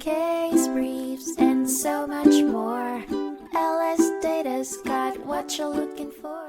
case briefs, and so much more. LSData's got what you're looking for.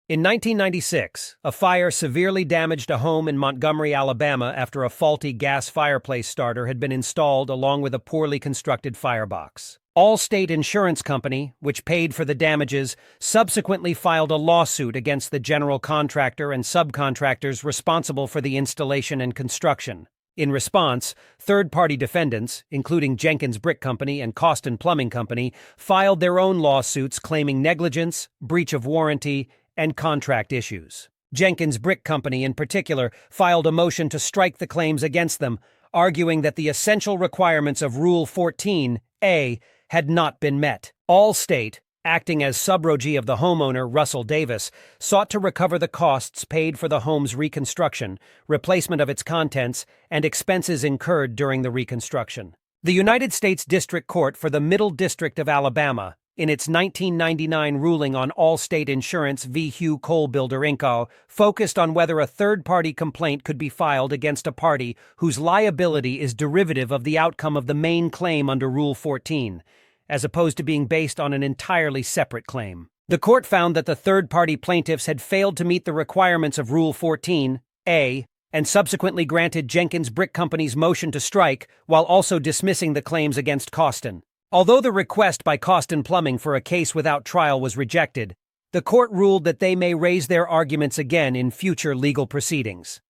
In 1996, a fire severely damaged a home in Montgomery, Alabama after a faulty gas fireplace starter had been installed along with a poorly constructed firebox. Allstate Insurance Company, which paid for the damages, subsequently filed a lawsuit against the general contractor and subcontractors responsible for the installation and construction. In response, third-party defendants, including Jenkins Brick Company and Costin Plumbing Company, filed their own lawsuits claiming negligence, breach of warranty, and contract issues. Jenkins Brick Company, in particular, filed a motion to strike the claims against them, arguing that the essential requirements of Rule 14A had not been met. Allstate, acting as subrogee of the homeowner, Russell Davis, sought to recover the costs paid for the home's reconstruction, replacement of its contents, and expenses incurred during the reconstruction. The United States District Court for the Middle District of Alabama, in its 1999 ruling on Allstate Insurance v. Hugh Coal Builder Inc., focused on whether a third-party complaint could be filed against a party whose liability is derivative of the outcome of the main claim under Rule 14, as opposed to being based on an entirely separate claim. The court found that the third-party plaintiffs had failed to meet the requirements of Rule 14A and subsequently granted Jenkins Brick Company's motion to strike while also dismissing the claims against Costin. Although the request by Costin Plumbing for a case without trial was rejected, the court ruled that they may raise their arguments again in future legal proceedings.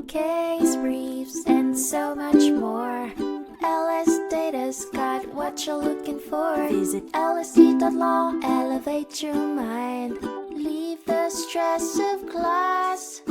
Case briefs, and so much more. LSData's got what you're looking for. Visit lsd.law, elevate your mind. Leave the stress of class.